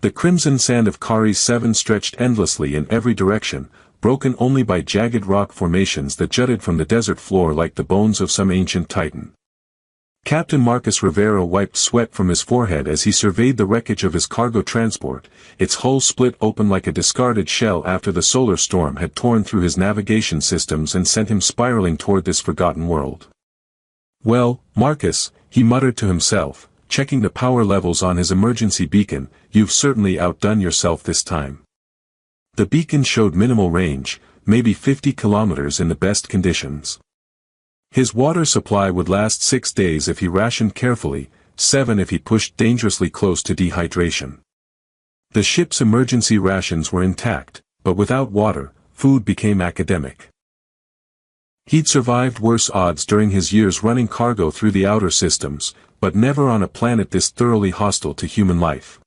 The crimson sand of Kari's 7 stretched endlessly in every direction, broken only by jagged rock formations that jutted from the desert floor like the bones of some ancient titan. Captain Marcus Rivera wiped sweat from his forehead as he surveyed the wreckage of his cargo transport, its hull split open like a discarded shell after the solar storm had torn through his navigation systems and sent him spiraling toward this forgotten world. "Well, Marcus," he muttered to himself, checking the power levels on his emergency beacon, "you've certainly outdone yourself this time." The beacon showed minimal range, maybe 50 kilometers in the best conditions. His water supply would last 6 days if he rationed carefully, 7 if he pushed dangerously close to dehydration. The ship's emergency rations were intact, but without water, food became academic. He'd survived worse odds during his years running cargo through the outer systems, but never on a planet this thoroughly hostile to human life.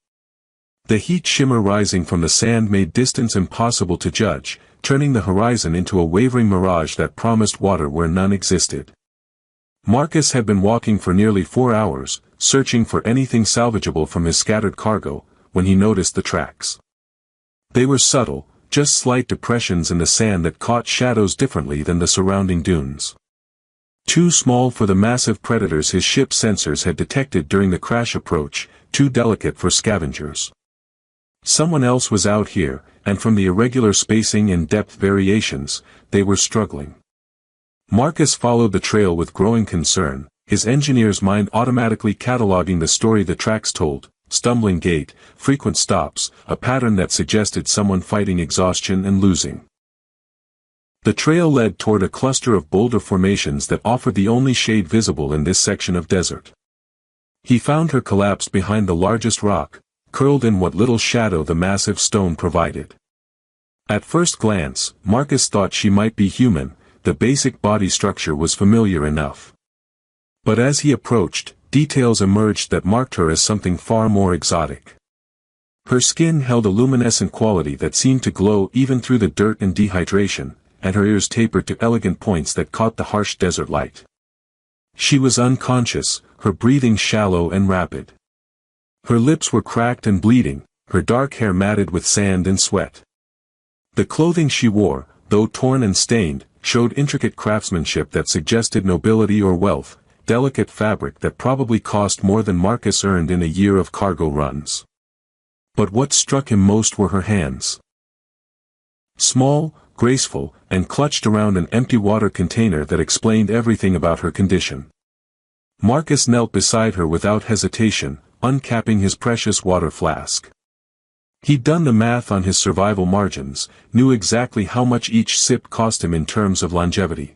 The heat shimmer rising from the sand made distance impossible to judge, turning the horizon into a wavering mirage that promised water where none existed. Marcus had been walking for nearly 4 hours, searching for anything salvageable from his scattered cargo, when he noticed the tracks. They were subtle, just slight depressions in the sand that caught shadows differently than the surrounding dunes. Too small for the massive predators his ship's sensors had detected during the crash approach, too delicate for scavengers. Someone else was out here, and from the irregular spacing and depth variations, they were struggling. Marcus followed the trail with growing concern, his engineer's mind automatically cataloging the story the tracks told: stumbling gait, frequent stops, a pattern that suggested someone fighting exhaustion and losing. The trail led toward a cluster of boulder formations that offered the only shade visible in this section of desert. He found her collapsed behind the largest rock, curled in what little shadow the massive stone provided. At first glance, Marcus thought she might be human, the basic body structure was familiar enough. But as he approached, details emerged that marked her as something far more exotic. Her skin held a luminescent quality that seemed to glow even through the dirt and dehydration, and her ears tapered to elegant points that caught the harsh desert light. She was unconscious, her breathing shallow and rapid. Her lips were cracked and bleeding, her dark hair matted with sand and sweat. The clothing she wore, though torn and stained, showed intricate craftsmanship that suggested nobility or wealth, delicate fabric that probably cost more than Marcus earned in a year of cargo runs. But what struck him most were her hands. Small, graceful, and clutched around an empty water container that explained everything about her condition. Marcus knelt beside her without hesitation, uncapping his precious water flask. He'd done the math on his survival margins, knew exactly how much each sip cost him in terms of longevity.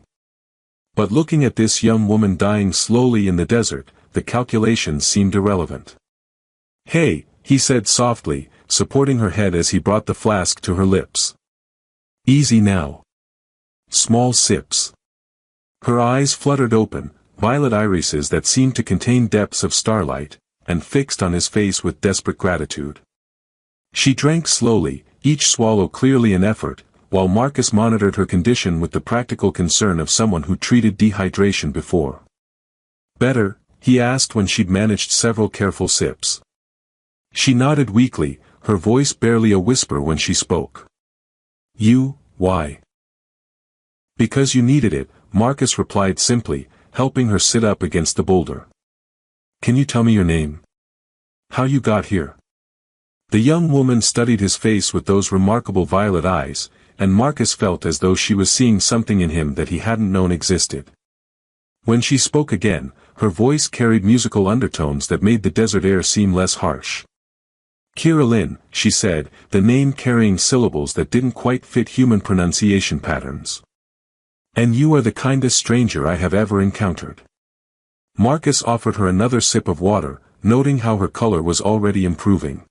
But looking at this young woman dying slowly in the desert, the calculations seemed irrelevant. "Hey," he said softly, supporting her head as he brought the flask to her lips. "Easy now. Small sips." Her eyes fluttered open, violet irises that seemed to contain depths of starlight, and fixed on his face with desperate gratitude. She drank slowly, each swallow clearly an effort, while Marcus monitored her condition with the practical concern of someone who treated dehydration before. "Better?" he asked when she'd managed several careful sips. She nodded weakly, her voice barely a whisper when she spoke. Why?" "Because you needed it," Marcus replied simply, helping her sit up against the boulder. "Can you tell me your name? How you got here?" The young woman studied his face with those remarkable violet eyes, and Marcus felt as though she was seeing something in him that he hadn't known existed. When she spoke again, her voice carried musical undertones that made the desert air seem less harsh. "Kira, she said, the name carrying syllables that didn't quite fit human pronunciation patterns. "And you are the kindest stranger I have ever encountered." Marcus offered her another sip of water, noting how her color was already improving.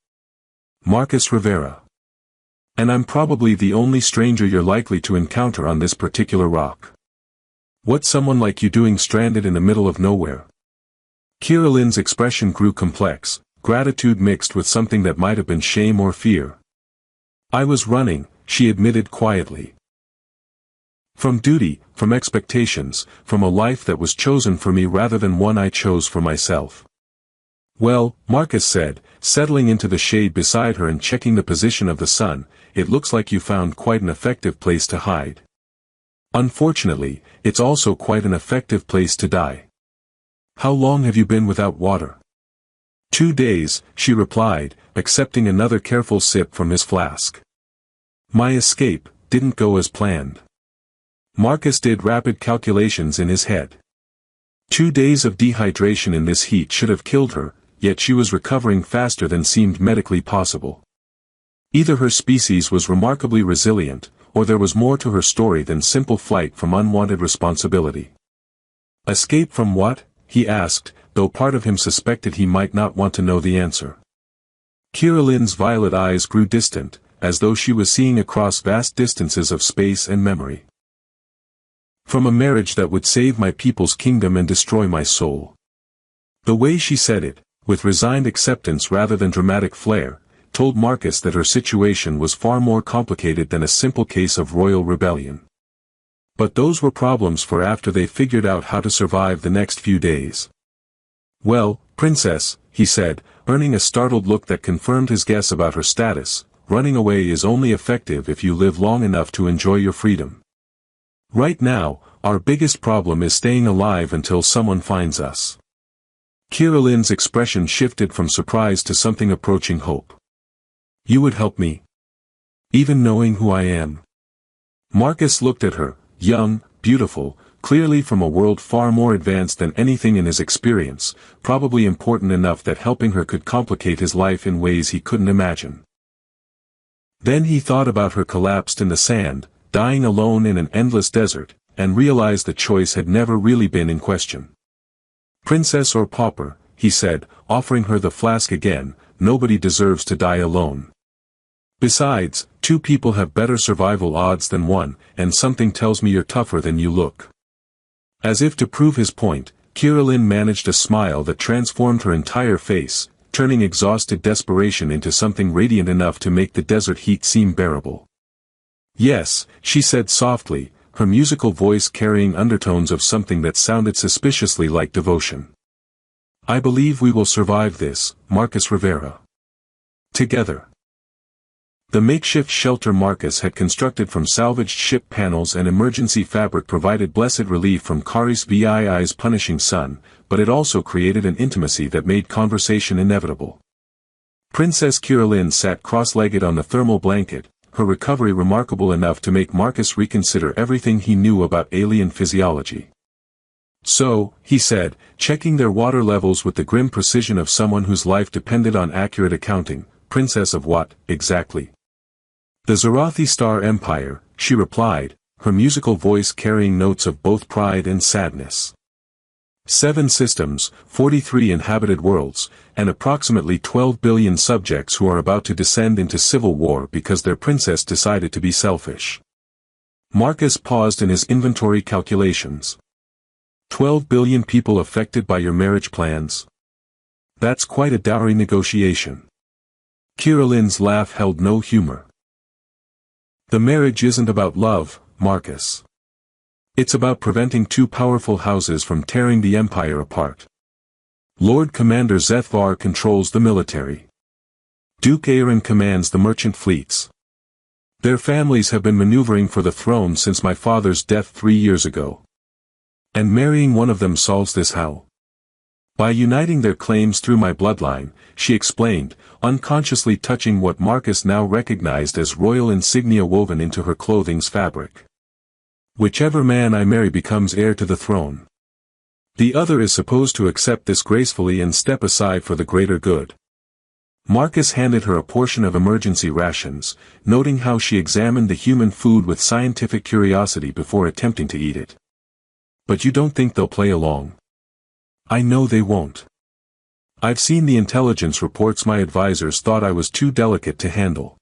"Marcus Rivera. And I'm probably the only stranger you're likely to encounter on this particular rock. What's someone like you doing stranded in the middle of nowhere?" Kira expression grew complex, gratitude mixed with something that might have been shame or fear. "I was running," she admitted quietly. "From duty, from expectations, from a life that was chosen for me rather than one I chose for myself." Well, Marcus said, settling into the shade beside her and checking the position of the sun, it looks like you found quite an effective place to hide. Unfortunately, it's also quite an effective place to die. How long have you been without water? 2 days, she replied, accepting another careful sip from his flask. My escape didn't go as planned. Marcus did rapid calculations in his head. 2 days of dehydration in this heat should have killed her, yet she was recovering faster than seemed medically possible. Either her species was remarkably resilient, or there was more to her story than simple flight from unwanted responsibility. Escape from what? He asked, though part of him suspected he might not want to know the answer. Kira violet eyes grew distant, as though she was seeing across vast distances of space and memory. From a marriage that would save my people's kingdom and destroy my soul. The way she said it, with resigned acceptance rather than dramatic flair, told Marcus that her situation was far more complicated than a simple case of royal rebellion. But those were problems for after they figured out how to survive the next few days. Well, princess, he said, earning a startled look that confirmed his guess about her status, running away is only effective if you live long enough to enjoy your freedom. Right now, our biggest problem is staying alive until someone finds us. Kira expression shifted from surprise to something approaching hope. You would help me? Even knowing who I am? Marcus looked at her, young, beautiful, clearly from a world far more advanced than anything in his experience, probably important enough that helping her could complicate his life in ways he couldn't imagine. Then he thought about her collapsed in the sand, dying alone in an endless desert, and realized the choice had never really been in question. Princess or pauper, he said, offering her the flask again, nobody deserves to die alone. Besides, 2 people have better survival odds than 1, and something tells me you're tougher than you look. As if to prove his point, Kira managed a smile that transformed her entire face, turning exhausted desperation into something radiant enough to make the desert heat seem bearable. Yes, she said softly, her musical voice carrying undertones of something that sounded suspiciously like devotion. I believe we will survive this, Marcus Rivera. Together. The makeshift shelter Marcus had constructed from salvaged ship panels and emergency fabric provided blessed relief from ISci's punishing sun, but it also created an intimacy that made conversation inevitable. Princess Kira sat cross-legged on the thermal blanket, her recovery remarkable enough to make Marcus reconsider everything he knew about alien physiology. So, he said, checking their water levels with the grim precision of someone whose life depended on accurate accounting, princess of what, exactly? The Zarathi Star Empire, she replied, her musical voice carrying notes of both pride and sadness. 7 systems, 43 inhabited worlds, and approximately 12 billion subjects who are about to descend into civil war because their princess decided to be selfish. Marcus paused in his inventory calculations. 12 billion people affected by your marriage plans? That's quite a dowry negotiation. Kira laugh held no humor. The marriage isn't about love, Marcus. It's about preventing 2 powerful houses from tearing the empire apart. Lord Commander Zethvar controls the military. Duke Aaron commands the merchant fleets. Their families have been maneuvering for the throne since my father's death 3 years ago. And marrying one of them solves this how? By uniting their claims through my bloodline, she explained, unconsciously touching what Marcus now recognized as royal insignia woven into her clothing's fabric. Whichever man I marry becomes heir to the throne. The other is supposed to accept this gracefully and step aside for the greater good. Marcus handed her a portion of emergency rations, noting how she examined the human food with scientific curiosity before attempting to eat it. But you don't think they'll play along? I know they won't. I've seen the intelligence reports my advisors thought I was too delicate to handle.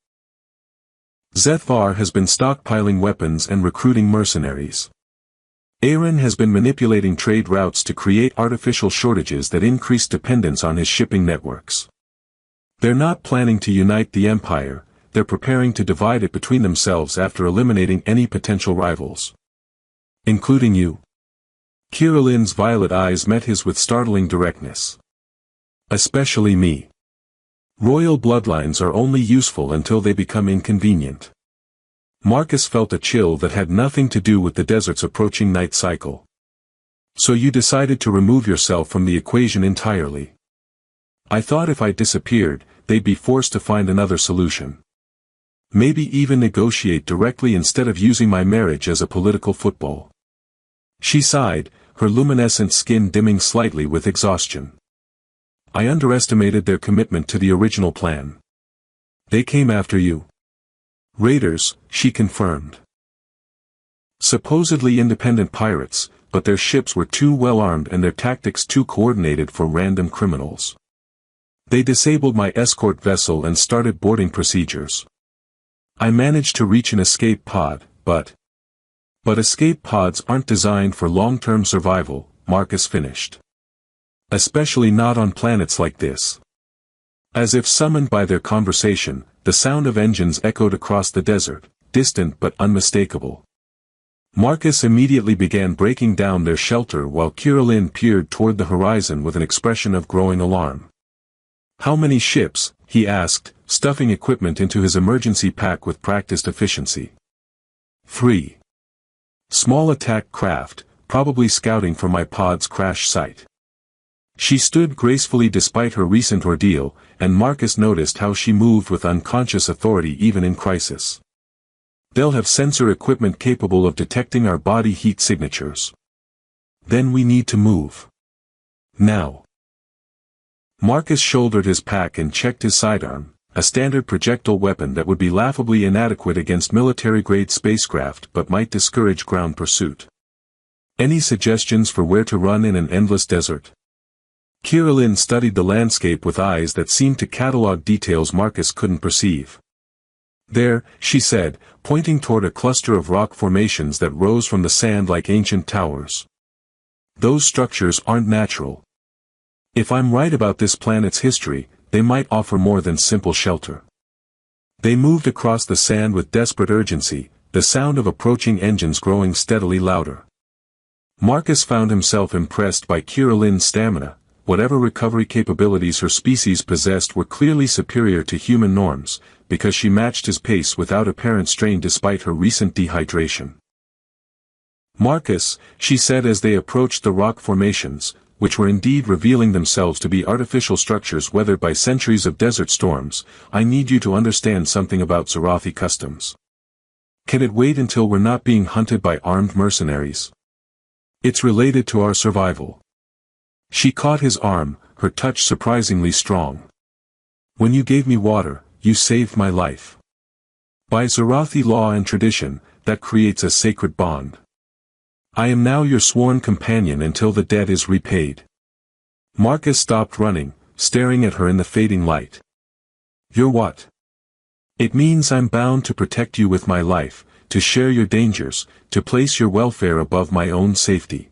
Zethvar has been stockpiling weapons and recruiting mercenaries. Aaron has been manipulating trade routes to create artificial shortages that increase dependence on his shipping networks. They're not planning to unite the empire, they're preparing to divide it between themselves after eliminating any potential rivals. Including you. Kira violet eyes met his with startling directness. Especially me. Royal bloodlines are only useful until they become inconvenient. Marcus felt a chill that had nothing to do with the desert's approaching night cycle. So you decided to remove yourself from the equation entirely. I thought if I disappeared, they'd be forced to find another solution. Maybe even negotiate directly instead of using my marriage as a political football. She sighed, her luminescent skin dimming slightly with exhaustion. I underestimated their commitment to the original plan. They came after you. Raiders, she confirmed. Supposedly independent pirates, but their ships were too well armed and their tactics too coordinated for random criminals. They disabled my escort vessel and started boarding procedures. I managed to reach an escape pod, but escape pods aren't designed for long-term survival, Marcus finished. Especially not on planets like this. As if summoned by their conversation, the sound of engines echoed across the desert, distant but unmistakable. Marcus immediately began breaking down their shelter while Kirillin peered toward the horizon with an expression of growing alarm. How many ships, he asked, stuffing equipment into his emergency pack with practiced efficiency. 3. Small attack craft, probably scouting for my pod's crash site. She stood gracefully despite her recent ordeal, and Marcus noticed how she moved with unconscious authority even in crisis. They'll have sensor equipment capable of detecting our body heat signatures. Then we need to move. Now. Marcus shouldered his pack and checked his sidearm, a standard projectile weapon that would be laughably inadequate against military-grade spacecraft but might discourage ground pursuit. Any suggestions for where to run in an endless desert? Kirillin studied the landscape with eyes that seemed to catalog details Marcus couldn't perceive. There, she said, pointing toward a cluster of rock formations that rose from the sand like ancient towers. Those structures aren't natural. If I'm right about this planet's history, they might offer more than simple shelter. They moved across the sand with desperate urgency, the sound of approaching engines growing steadily louder. Marcus found himself impressed by Kirillin's stamina. Whatever recovery capabilities her species possessed were clearly superior to human norms, because she matched his pace without apparent strain despite her recent dehydration. Marcus, she said as they approached the rock formations, which were indeed revealing themselves to be artificial structures weathered by centuries of desert storms, I need you to understand something about StoRyI customs. Can it wait until we're not being hunted by armed mercenaries? It's related to our survival. She caught his arm, her touch surprisingly strong. When you gave me water, you saved my life. By StoRyI law and tradition, that creates a sacred bond. I am now your sworn companion until the debt is repaid. Marcus stopped running, staring at her in the fading light. You're what? It means I'm bound to protect you with my life, to share your dangers, to place your welfare above my own safety.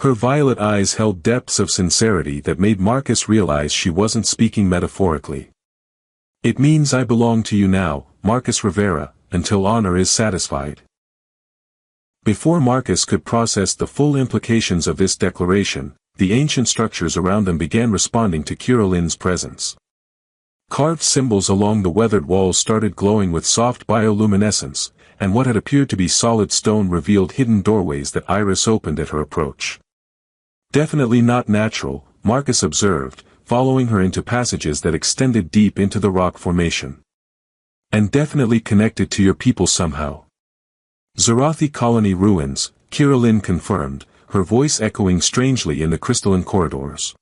Her violet eyes held depths of sincerity that made Marcus realize she wasn't speaking metaphorically. It means I belong to you now, Marcus Rivera, until honor is satisfied. Before Marcus could process the full implications of this declaration, the ancient structures around them began responding to Kirillin's presence. Carved symbols along the weathered walls started glowing with soft bioluminescence, and what had appeared to be solid stone revealed hidden doorways that Iris opened at her approach. Definitely not natural, Marcus observed, following her into passages that extended deep into the rock formation. And definitely connected to your people somehow. StoRyI colony ruins, Kirillin confirmed, her voice echoing strangely in the crystalline corridors.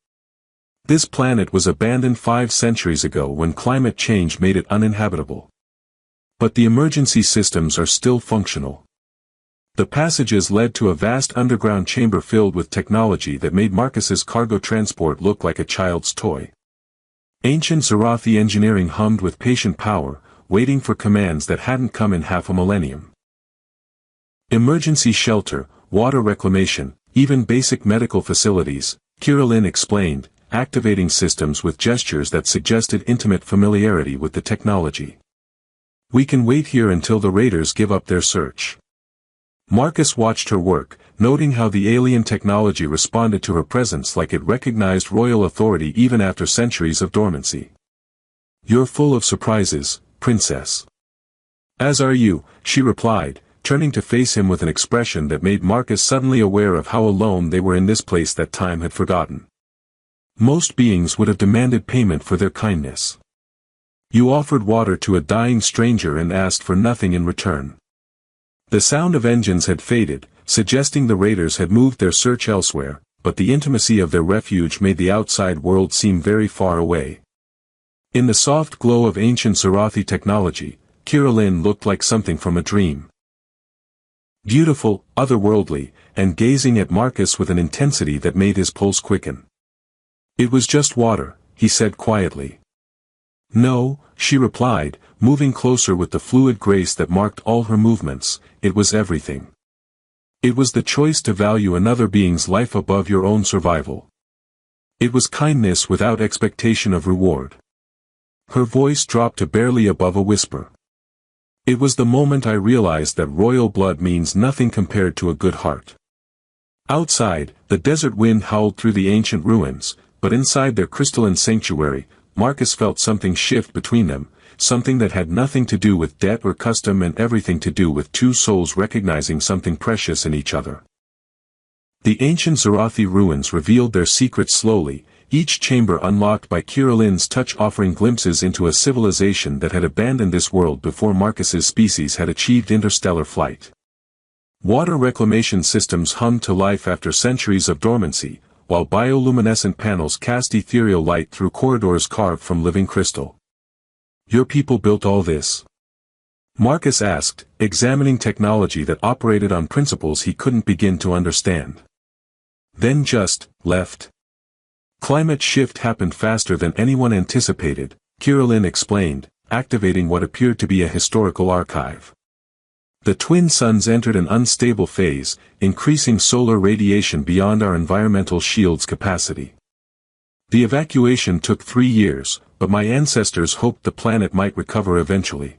This planet was abandoned 5 centuries ago when climate change made it uninhabitable. But the emergency systems are still functional. The passages led to a vast underground chamber filled with technology that made Marcus's cargo transport look like a child's toy. Ancient StoRyI engineering hummed with patient power, waiting for commands that hadn't come in half a millennium. Emergency shelter, water reclamation, even basic medical facilities, Kirillin explained, activating systems with gestures that suggested intimate familiarity with the technology. We can wait here until the raiders give up their search. Marcus watched her work, noting how the alien technology responded to her presence like it recognized royal authority even after centuries of dormancy. "You're full of surprises, princess." "As are you," she replied, turning to face him with an expression that made Marcus suddenly aware of how alone they were in this place that time had forgotten. Most beings would have demanded payment for their kindness. You offered water to a dying stranger and asked for nothing in return. The sound of engines had faded, suggesting the raiders had moved their search elsewhere, but the intimacy of their refuge made the outside world seem very far away. In the soft glow of ancient Zarathi technology, Kirillin looked like something from a dream. Beautiful, otherworldly, and gazing at Marcus with an intensity that made his pulse quicken. "It was just water," he said quietly. "No," she replied, moving closer with the fluid grace that marked all her movements, "it was everything. It was the choice to value another being's life above your own survival. It was kindness without expectation of reward." Her voice dropped to barely above a whisper. "It was the moment I realized that royal blood means nothing compared to a good heart." Outside, the desert wind howled through the ancient ruins, but inside their crystalline sanctuary, Marcus felt something shift between them, something that had nothing to do with debt or custom and everything to do with two souls recognizing something precious in each other. The ancient Zarathi ruins revealed their secrets slowly, each chamber unlocked by Kirillin's touch offering glimpses into a civilization that had abandoned this world before Marcus's species had achieved interstellar flight. Water reclamation systems hummed to life after centuries of dormancy, while bioluminescent panels cast ethereal light through corridors carved from living crystal. "Your people built all this?" Marcus asked, examining technology that operated on principles he couldn't begin to understand. "Then just left. Climate shift happened faster than anyone anticipated," Kirillin explained, activating what appeared to be a historical archive. "The twin suns entered an unstable phase, increasing solar radiation beyond our environmental shield's capacity. The evacuation took 3 years, but my ancestors hoped the planet might recover eventually.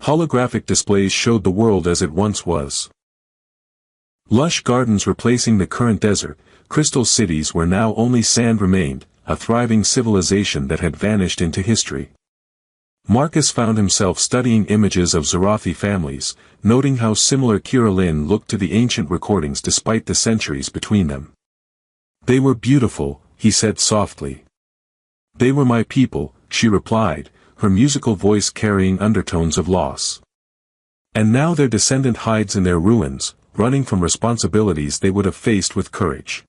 Holographic displays showed the world as it once was. Lush gardens replacing the current desert, crystal cities where now only sand remained, a thriving civilization that had vanished into history." Marcus found himself studying images of Zarathi families, noting how similar Kirillin looked to the ancient recordings despite the centuries between them. "They were beautiful," he said softly. "They were my people," she replied, her musical voice carrying undertones of loss. "And now their descendant hides in their ruins, running from responsibilities they would have faced with courage."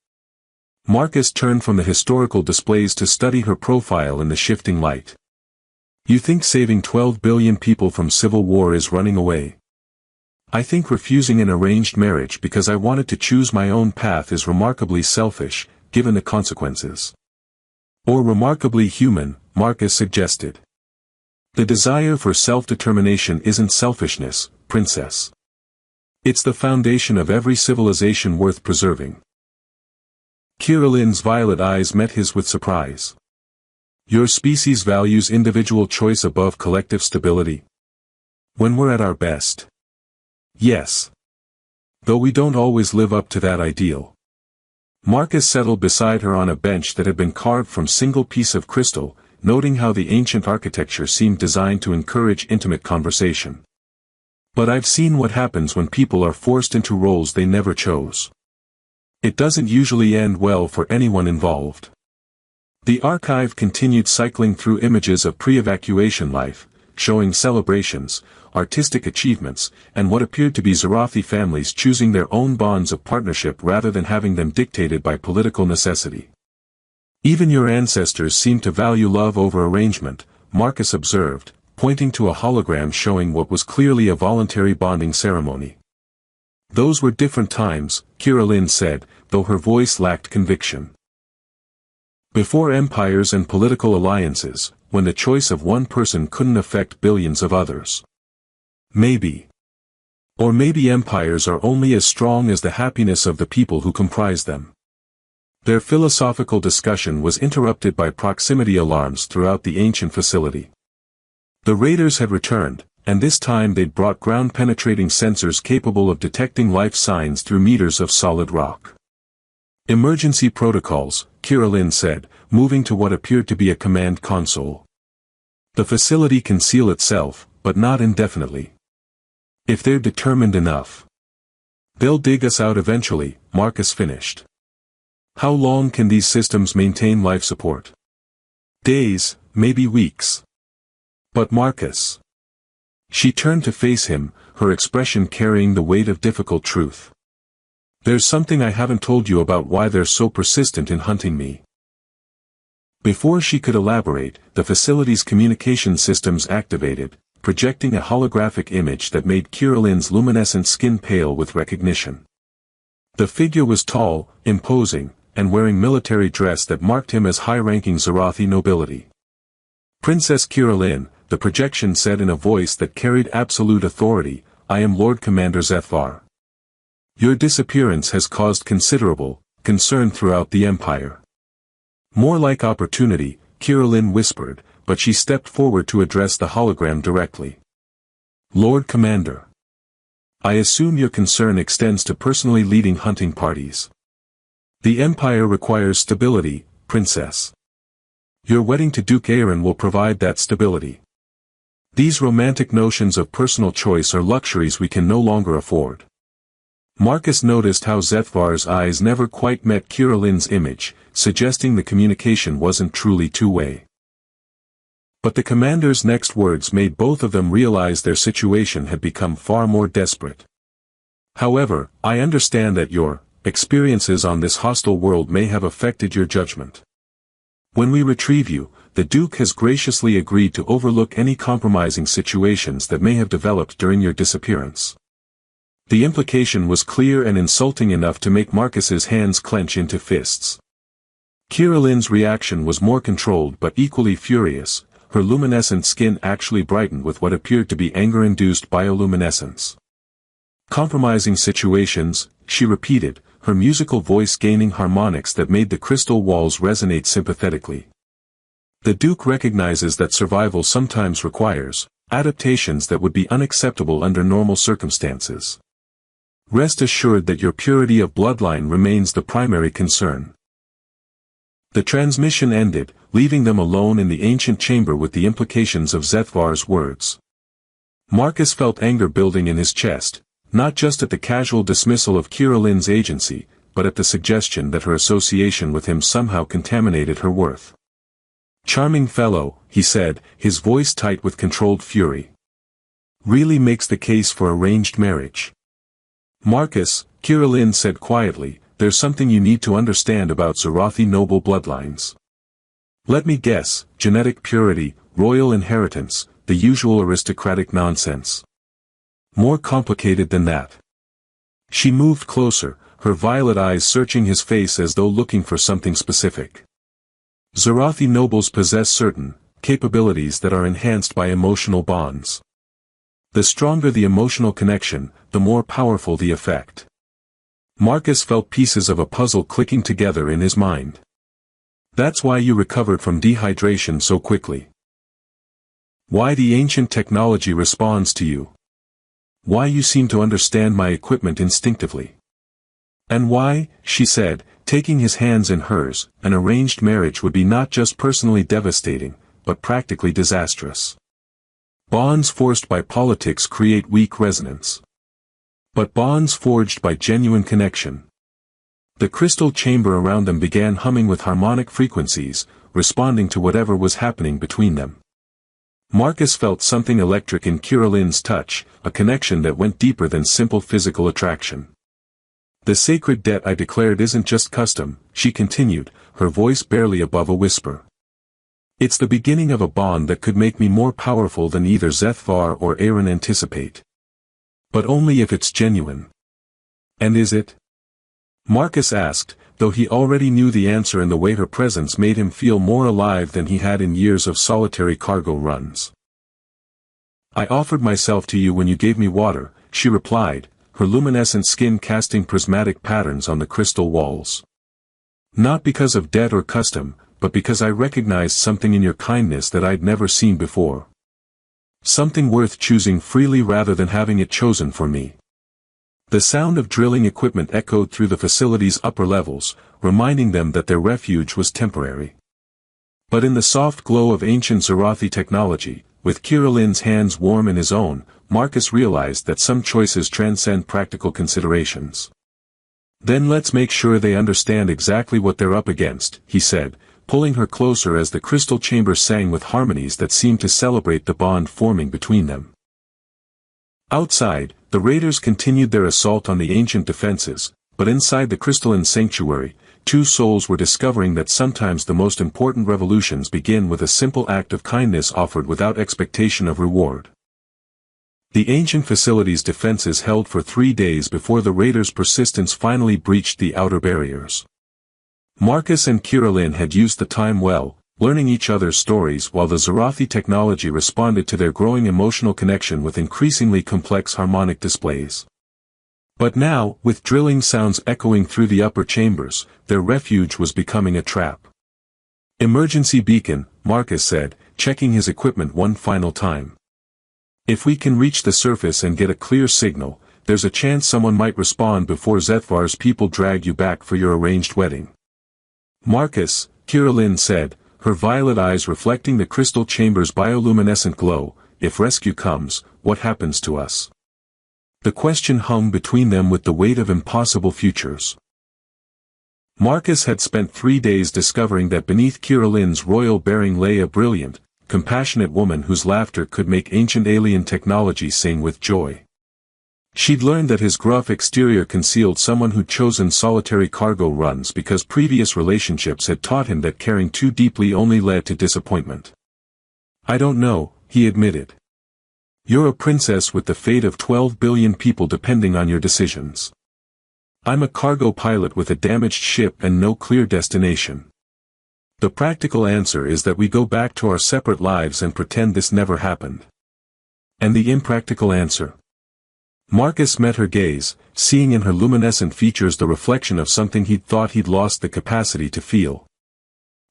Marcus turned from the historical displays to study her profile in the shifting light. "You think saving 12 billion people from civil war is running away? I think refusing an arranged marriage because I wanted to choose my own path is remarkably selfish, given the consequences." "Or remarkably human," Marcus suggested. "The desire for self-determination isn't selfishness, princess. It's the foundation of every civilization worth preserving." Kirillin's violet eyes met his with surprise. "Your species values individual choice above collective stability? When we're at our best? Yes. Though we don't always live up to that ideal." Marcus settled beside her on a bench that had been carved from single piece of crystal, noting how the ancient architecture seemed designed to encourage intimate conversation. "But I've seen what happens when people are forced into roles they never chose. It doesn't usually end well for anyone involved." The archive continued cycling through images of pre-evacuation life, showing celebrations, artistic achievements, and what appeared to be Zarathi families choosing their own bonds of partnership rather than having them dictated by political necessity. "Even your ancestors seem to value love over arrangement," Marcus observed, pointing to a hologram showing what was clearly a voluntary bonding ceremony. "Those were different times," Kirillin said, though her voice lacked conviction. "Before empires and political alliances, when the choice of one person couldn't affect billions of others. Maybe. Or maybe empires are only as strong as the happiness of the people who comprise them." Their philosophical discussion was interrupted by proximity alarms throughout the ancient facility. The raiders had returned, and this time they'd brought ground-penetrating sensors capable of detecting life signs through meters of solid rock. "Emergency protocols," Kirillin said, moving to what appeared to be a command console. "The facility can seal itself, but not indefinitely. If they're determined enough, they'll dig us out eventually," Marcus finished. "How long can these systems maintain life support?" "Days, maybe weeks." "But Marcus." She turned to face him, her expression carrying the weight of difficult truth. "There's something I haven't told you about why they're so persistent in hunting me." Before she could elaborate, the facility's communication systems activated, projecting a holographic image that made Kirillin's luminescent skin pale with recognition. The figure was tall, imposing, and wearing military dress that marked him as high-ranking Zorathi nobility. "Princess Kirillin," the projection said in a voice that carried absolute authority, "I am Lord Commander Zethvar. Your disappearance has caused considerable concern throughout the Empire." "More like opportunity," Kirillin whispered, but she stepped forward to address the hologram directly. "Lord Commander. I assume your concern extends to personally leading hunting parties. The Empire requires stability, Princess. Your wedding to Duke Aaron will provide that stability. These romantic notions of personal choice are luxuries we can no longer afford." Marcus noticed how Zethvar's eyes never quite met Kirillin's image, suggesting the communication wasn't truly two-way. But the commander's next words made both of them realize their situation had become far more desperate. "However, I understand that your experiences on this hostile world may have affected your judgment. When we retrieve you, the Duke has graciously agreed to overlook any compromising situations that may have developed during your disappearance." The implication was clear and insulting enough to make Marcus's hands clench into fists. Kirillin's reaction was more controlled but equally furious. Her luminescent skin actually brightened with what appeared to be anger-induced bioluminescence. "Compromising situations," she repeated, her musical voice gaining harmonics that made the crystal walls resonate sympathetically. "The Duke recognizes that survival sometimes requires adaptations that would be unacceptable under normal circumstances. Rest assured that your purity of bloodline remains the primary concern." The transmission ended, leaving them alone in the ancient chamber with the implications of Zethvar's words. Marcus felt anger building in his chest, not just at the casual dismissal of Kirillin's agency, but at the suggestion that her association with him somehow contaminated her worth. "Charming fellow," he said, his voice tight with controlled fury. "Really makes the case for arranged marriage." "Marcus," Kirillin said quietly, "there's something you need to understand about Zorathi noble bloodlines. Let me guess, genetic purity, royal inheritance, the usual aristocratic nonsense. More complicated than that." She moved closer, her violet eyes searching his face as though looking for something specific. "Zorathi nobles possess certain capabilities that are enhanced by emotional bonds. The stronger the emotional connection, the more powerful the effect." Marcus felt pieces of a puzzle clicking together in his mind. "That's why you recovered from dehydration so quickly. Why the ancient technology responds to you. Why you seem to understand my equipment instinctively. And why," she said, taking his hands in hers, "an arranged marriage would be not just personally devastating, but practically disastrous. Bonds forced by politics create weak resonance. But bonds forged by genuine connection." The crystal chamber around them began humming with harmonic frequencies, responding to whatever was happening between them. Marcus felt something electric in Kirillin's touch, a connection that went deeper than simple physical attraction. "The sacred debt I declared isn't just custom," she continued, her voice barely above a whisper. "It's the beginning of a bond that could make me more powerful than either Zethvar or Aaron anticipate. But only if it's genuine." "And is it?" Marcus asked, though he already knew the answer in the way her presence made him feel more alive than he had in years of solitary cargo runs. "I offered myself to you when you gave me water," she replied, her luminescent skin casting prismatic patterns on the crystal walls. "Not because of debt or custom, but because I recognized something in your kindness that I'd never seen before. Something worth choosing freely rather than having it chosen for me. The sound of drilling equipment echoed through the facility's upper levels, reminding them that their refuge was temporary. But in the soft glow of ancient Zarathi technology, with Kirilin's hands warm in his own, Marcus realized that some choices transcend practical considerations. Then let's make sure they understand exactly what they're up against, he said, pulling her closer as the crystal chamber sang with harmonies that seemed to celebrate the bond forming between them. Outside, the raiders continued their assault on the ancient defenses, but inside the crystalline sanctuary, two souls were discovering that sometimes the most important revolutions begin with a simple act of kindness offered without expectation of reward. The ancient facility's defenses held for 3 days before the raiders' persistence finally breached the outer barriers. Marcus and Kirilin had used the time well, learning each other's stories while the Zarathi technology responded to their growing emotional connection with increasingly complex harmonic displays. But now, with drilling sounds echoing through the upper chambers, their refuge was becoming a trap. "Emergency beacon," Marcus said, checking his equipment one final time. "If we can reach the surface and get a clear signal, there's a chance someone might respond before Zetvar's people drag you back for your arranged wedding." "Marcus," Kirilin said, her violet eyes reflecting the crystal chamber's bioluminescent glow, "if rescue comes, what happens to us?" The question hung between them with the weight of impossible futures. Marcus had spent 3 days discovering that beneath Kirilin's royal bearing lay a brilliant, compassionate woman whose laughter could make ancient alien technology sing with joy. She'd learned that his gruff exterior concealed someone who'd chosen solitary cargo runs because previous relationships had taught him that caring too deeply only led to disappointment. "I don't know," he admitted. "You're a princess with the fate of 12 billion people depending on your decisions. I'm a cargo pilot with a damaged ship and no clear destination. The practical answer is that we go back to our separate lives and pretend this never happened." "And the impractical answer?" Marcus met her gaze, seeing in her luminescent features the reflection of something he'd thought he'd lost the capacity to feel.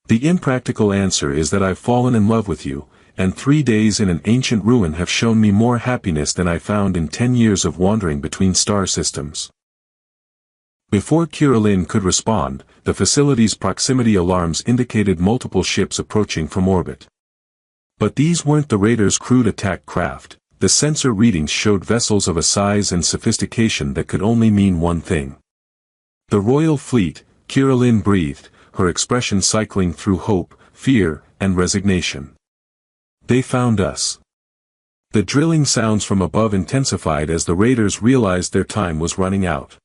"The impractical answer is that I've fallen in love with you, and 3 days in an ancient ruin have shown me more happiness than I found in 10 years of wandering between star systems." Before Kirilin could respond, the facility's proximity alarms indicated multiple ships approaching from orbit. But these weren't the raiders' crude attack craft. The sensor readings showed vessels of a size and sophistication that could only mean one thing. "The Royal Fleet," Kirilin breathed, her expression cycling through hope, fear, and resignation. "They found us." The drilling sounds from above intensified as the raiders realized their time was running out.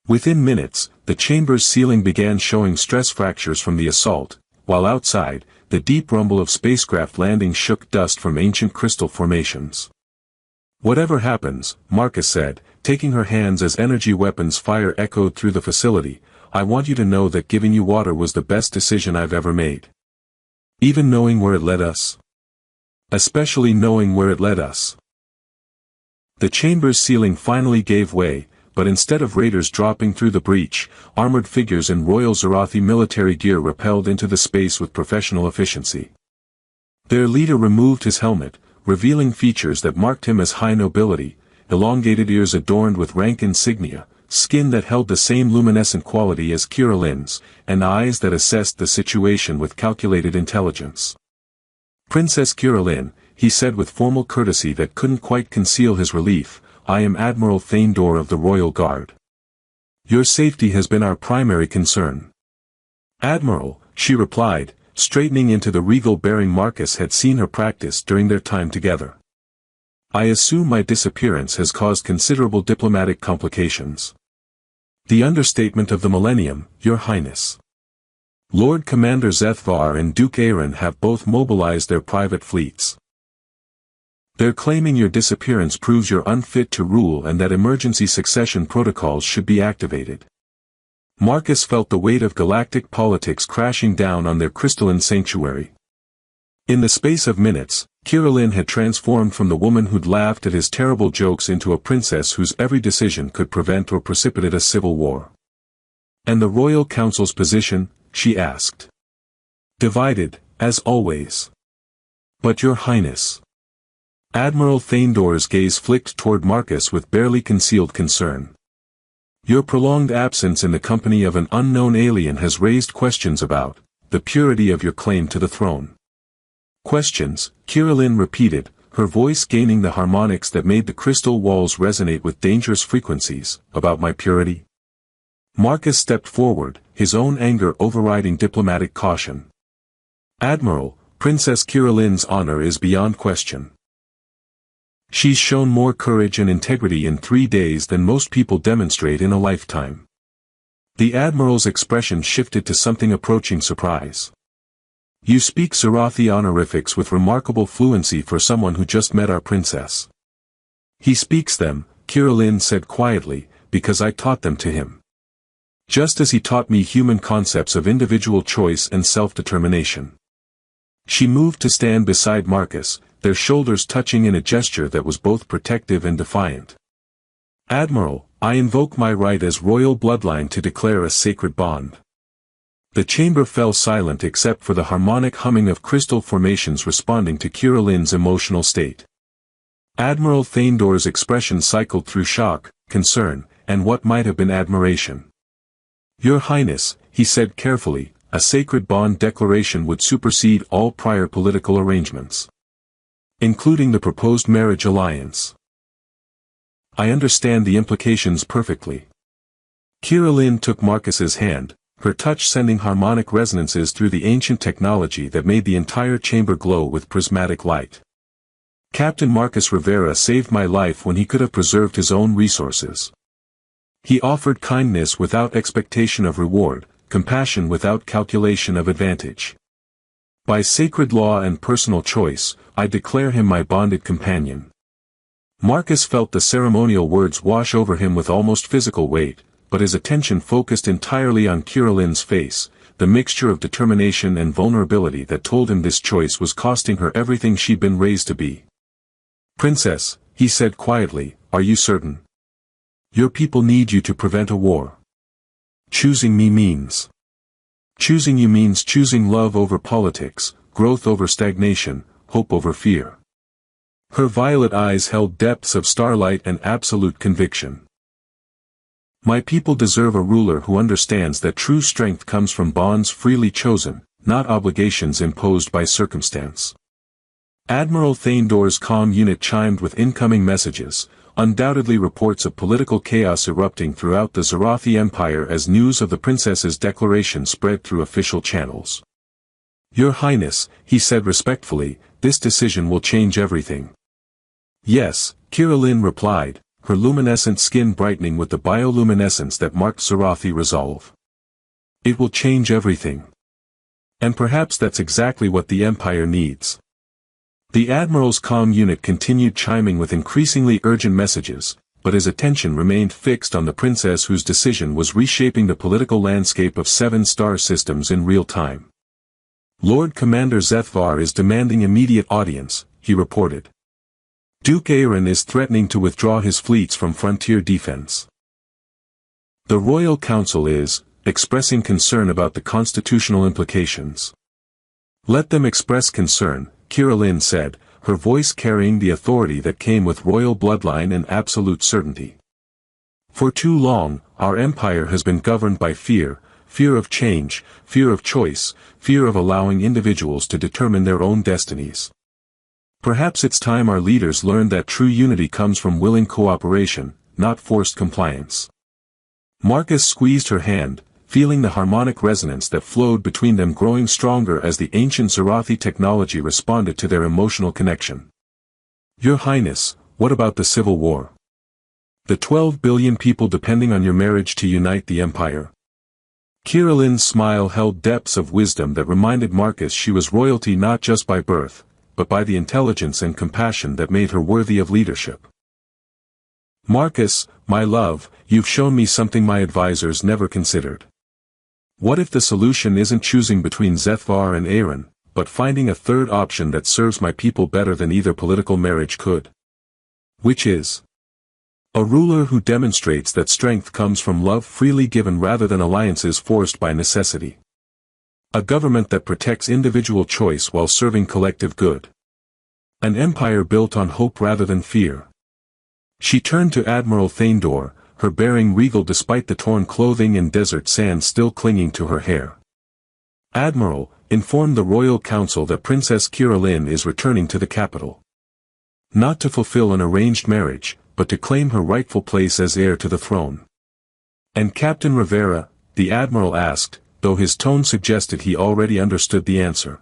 Within minutes, the chamber's ceiling began showing stress fractures from the assault, while outside, the deep rumble of spacecraft landings shook dust from ancient crystal formations. "Whatever happens," Marcus said, taking her hands as energy weapons fire echoed through the facility, "I want you to know that giving you water was the best decision I've ever made. Even knowing where it led us. Especially knowing where it led us." The chamber's ceiling finally gave way, but instead of raiders dropping through the breach, armored figures in Royal Zarathi military gear rappelled into the space with professional efficiency. Their leader removed his helmet, revealing features that marked him as high nobility, elongated ears adorned with rank insignia, skin that held the same luminescent quality as Kirilin's, and eyes that assessed the situation with calculated intelligence. "Princess Kirilin," he said with formal courtesy that couldn't quite conceal his relief, "I am Admiral Thaindor of the Royal Guard. Your safety has been our primary concern." "Admiral," she replied, straightening into the regal bearing Marcus had seen her practice during their time together. "I assume my disappearance has caused considerable diplomatic complications." "The understatement of the millennium, Your Highness. Lord Commander Zethvar and Duke Aaron have both mobilized their private fleets. They're claiming your disappearance proves you're unfit to rule and that emergency succession protocols should be activated." Marcus felt the weight of galactic politics crashing down on their crystalline sanctuary. In the space of minutes, Kirilin had transformed from the woman who'd laughed at his terrible jokes into a princess whose every decision could prevent or precipitate a civil war. "And the Royal Council's position?" she asked. "Divided, as always. But Your Highness. Admiral Thanedore's gaze flicked toward Marcus with barely concealed concern. Your prolonged absence in the company of an unknown alien has raised questions about the purity of your claim to the throne. Questions, Kirillin repeated, her voice gaining the harmonics that made the crystal walls resonate with dangerous frequencies, about my purity. Marcus stepped forward, his own anger overriding diplomatic caution. Admiral, Princess Kirillin's honor is beyond question. She's shown more courage and integrity in 3 days than most people demonstrate in a lifetime. The Admiral's expression shifted to something approaching surprise. You speak Sarathi honorifics with remarkable fluency for someone who just met our princess. He speaks them, Kirillin said quietly, because I taught them to him. Just as he taught me human concepts of individual choice and self-determination. She moved to stand beside Marcus, their shoulders touching in a gesture that was both protective and defiant. Admiral, I invoke my right as royal bloodline to declare a sacred bond. The chamber fell silent except for the harmonic humming of crystal formations responding to Kirillin's emotional state. Admiral Thanedore's expression cycled through shock, concern, and what might have been admiration. Your Highness, he said carefully, a sacred bond declaration would supersede all prior political arrangements. Including the proposed marriage alliance. I understand the implications perfectly. Kirillin took Marcus's hand, her touch sending harmonic resonances through the ancient technology that made the entire chamber glow with prismatic light. Captain Marcus Rivera saved my life when he could have preserved his own resources. He offered kindness without expectation of reward, compassion without calculation of advantage. By sacred law and personal choice, I declare him my bonded companion. Marcus felt the ceremonial words wash over him with almost physical weight, but his attention focused entirely on Kirillin's face, the mixture of determination and vulnerability that told him this choice was costing her everything she'd been raised to be. Princess, he said quietly, are you certain? Your people need you to prevent a war. Choosing me means. Choosing you means choosing love over politics, growth over stagnation, hope over fear. Her violet eyes held depths of starlight and absolute conviction. My people deserve a ruler who understands that true strength comes from bonds freely chosen, not obligations imposed by circumstance. Admiral Thanedore's comm unit chimed with incoming messages, undoubtedly reports of political chaos erupting throughout the Zarathi Empire as news of the princess's declaration spread through official channels. Your Highness, he said respectfully, this decision will change everything. Yes, Kirillin replied, her luminescent skin brightening with the bioluminescence that marked Zarathi resolve. It will change everything. And perhaps that's exactly what the Empire needs. The Admiral's comm unit continued chiming with increasingly urgent messages, but his attention remained fixed on the princess whose decision was reshaping the political landscape of 7-star systems in real time. Lord Commander Zethvar is demanding immediate audience, he reported. Duke Aaron is threatening to withdraw his fleets from frontier defense. The Royal Council is expressing concern about the constitutional implications. Let them express concern, Kirillin said, her voice carrying the authority that came with royal bloodline and absolute certainty. For too long, our empire has been governed by fear, fear of change, fear of choice, fear of allowing individuals to determine their own destinies. Perhaps it's time our leaders learned that true unity comes from willing cooperation, not forced compliance. Marcus squeezed her hand, feeling the harmonic resonance that flowed between them growing stronger as the ancient Zarathi technology responded to their emotional connection. Your Highness, what about the civil war? The 12 billion people depending on your marriage to unite the empire. Kirillin's smile held depths of wisdom that reminded Marcus she was royalty not just by birth, but by the intelligence and compassion that made her worthy of leadership. Marcus, my love, you've shown me something my advisors never considered. What if the solution isn't choosing between Zethvar and Aaron, but finding a third option that serves my people better than either political marriage could? Which is a ruler who demonstrates that strength comes from love freely given rather than alliances forced by necessity. A government that protects individual choice while serving collective good. An empire built on hope rather than fear. She turned to Admiral Thandor, her bearing regal despite the torn clothing and desert sand still clinging to her hair. Admiral, inform the Royal Council that Princess Kiralyn is returning to the capital. Not to fulfill an arranged marriage, but to claim her rightful place as heir to the throne. And Captain Rivera, the Admiral asked, though his tone suggested he already understood the answer.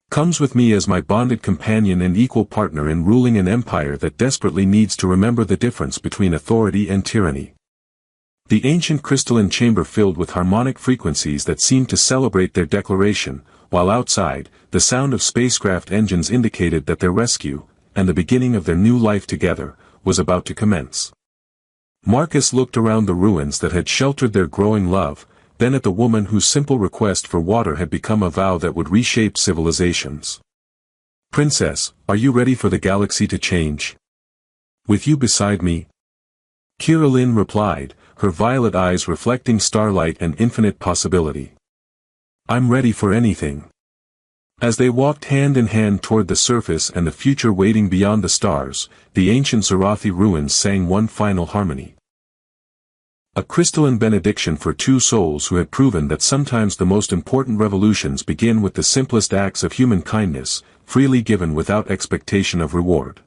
Comes with me as my bonded companion and equal partner in ruling an empire that desperately needs to remember the difference between authority and tyranny. The ancient crystalline chamber filled with harmonic frequencies that seemed to celebrate their declaration, while outside, the sound of spacecraft engines indicated that their rescue, and the beginning of their new life together, was about to commence. Marcus looked around the ruins that had sheltered their growing love, then at the woman whose simple request for water had become a vow that would reshape civilizations. Princess, are you ready for the galaxy to change? With you beside me? Kiralyn replied, her violet eyes reflecting starlight and infinite possibility. I'm ready for anything. As they walked hand in hand toward the surface and the future waiting beyond the stars, the ancient Zarathi ruins sang one final harmony. A crystalline benediction for two souls who had proven that sometimes the most important revolutions begin with the simplest acts of human kindness, freely given without expectation of reward.